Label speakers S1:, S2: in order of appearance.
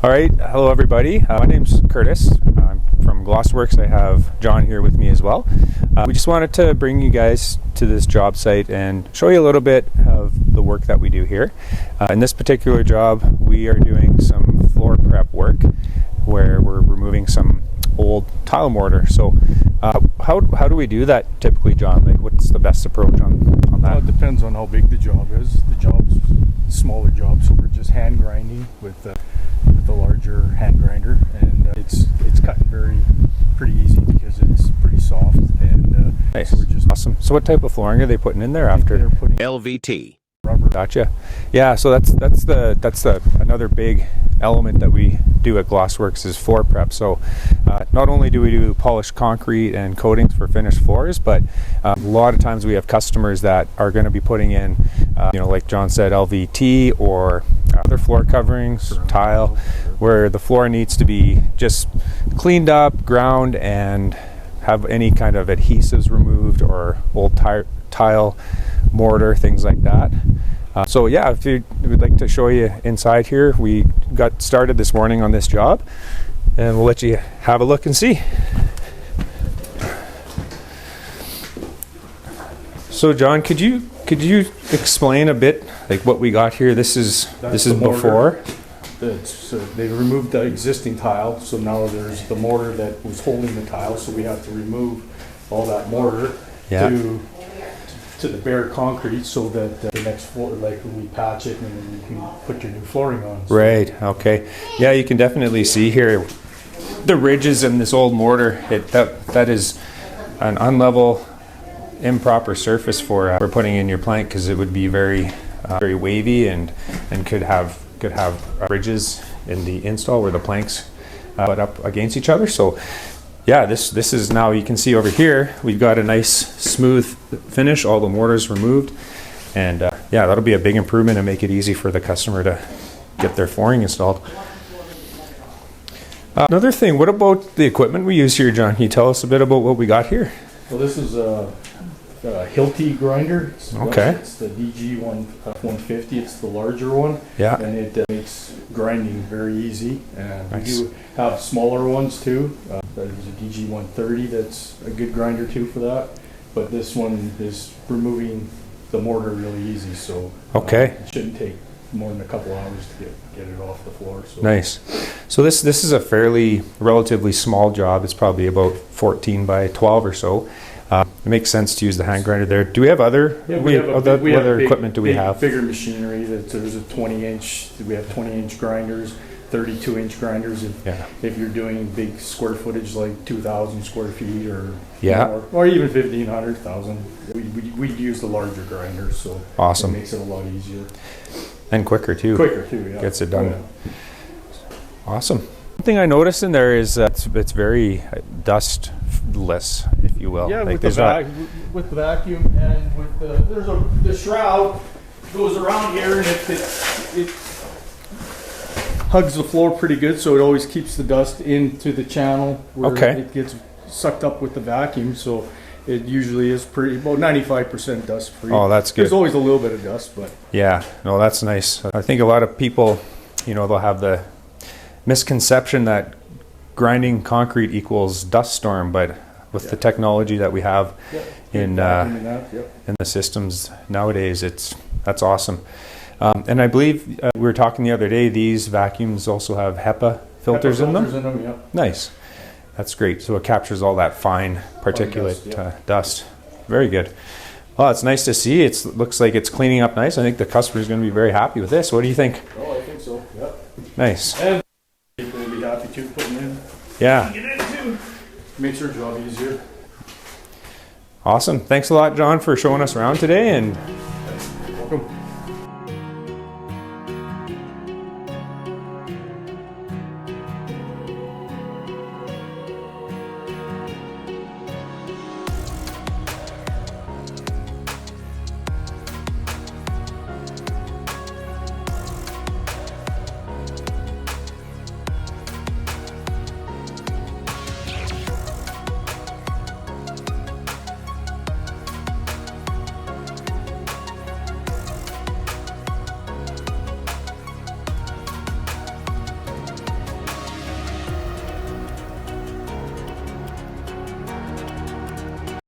S1: All right, hello everybody. My name's Curtis. I'm from GlossWorks. I have John here with me as well. We just wanted to bring you guys to this job site and show you a little bit of the work that we do here. In this particular job, we are doing some floor prep work where we're removing some old tile mortar. So how do we do that typically, John? Like, what's the best approach on that?
S2: Well, it depends on how big the job is. The job's a smaller job, so we're just hand grinding with the larger hand grinder, and it's cutting pretty easy because it's pretty soft, and
S1: nice.
S2: So we're just
S1: Awesome. So what type of flooring are they putting in there after?
S2: They're putting
S3: LVT.
S2: rubber.
S1: Gotcha. Yeah, so that's another big element that we do at GlossWorks is floor prep. So not only do we do polished concrete and coatings for finished floors, but a lot of times we have customers that are going to be putting in, like John said, LVT or other floor coverings, tile, where the floor needs to be just cleaned up, ground, and have any kind of adhesives removed or old tile, mortar, things like that. So yeah, if we'd like to show you inside here, we got started this morning on this job, and we'll let you have a look and see. So John, could you explain a bit like what we got here? This is before.
S2: So they removed the existing tile, so now there's the mortar that was holding the tile, so we have to remove all that mortar to the bare concrete, so that the next floor, like when we patch it, and then you can put your new flooring on. So
S1: Right. Okay. Yeah, you can definitely see here the ridges in this old mortar. That is an unlevel, improper surface for putting in your plank, because it would be very wavy and could have ridges in the install where the planks butt up against each other. So yeah, this is now, you can see over here we've got a nice smooth finish, all the mortar's removed, and yeah, that'll be a big improvement and make it easy for the customer to get their flooring installed. Another thing, what about the equipment we use here, John? Can you tell us a bit about what we got here?
S2: Well, this is a Hilti grinder.
S1: Okay.
S2: It's the DG1-150. It's the larger one.
S1: Yeah.
S2: And it makes grinding very easy. And
S1: Nice.
S2: we do have smaller ones too. There's a DG130 that's a good grinder too for that. But this one is removing the mortar really easy, so
S1: Okay.
S2: it shouldn't take more than a couple hours to get it off the floor. So.
S1: Nice. So this is a relatively small job. It's probably about 14 by 12 or so. It makes sense to use the hand grinder there. Do we have other? What other equipment do we have?
S2: Bigger machinery. There's a 20-inch. We have 20-inch grinders, 32-inch grinders. If you're doing big square footage like 2,000 square feet or more, or even 1,500, 1,000, we use the larger grinders. So
S1: awesome.
S2: It makes it a lot easier
S1: And quicker too.
S2: Yeah.
S1: Gets it done. Awesome. One thing I noticed in there is that it's very dustless, if you will.
S2: Yeah,
S1: like
S2: with the vacuum and with the shroud goes around here, and it hugs the floor pretty good, so it always keeps the dust into the channel where it gets sucked up with the vacuum. So it usually is about 95% dust free.
S1: Oh, that's good.
S2: There's always a little bit of dust, but
S1: yeah, no, that's nice. I think a lot of people, they'll have the misconception that grinding concrete equals dust storm, but with the technology that we have in the systems nowadays, that's awesome. And I believe we were talking the other day, these vacuums also have HEPA filters in them.
S2: Yeah.
S1: Nice. That's great. So it captures all that fine particulate dust. Very good. Well, it's nice to see. It looks like it's cleaning up nice. I think the customer's going to be very happy with this. What do you think?
S2: Oh, I think so. Yeah.
S1: Nice.
S2: And people will be happy too putting in.
S1: Yeah.
S2: Get in too. Makes your job easier.
S1: Awesome. Thanks a lot, John, for showing us around today, and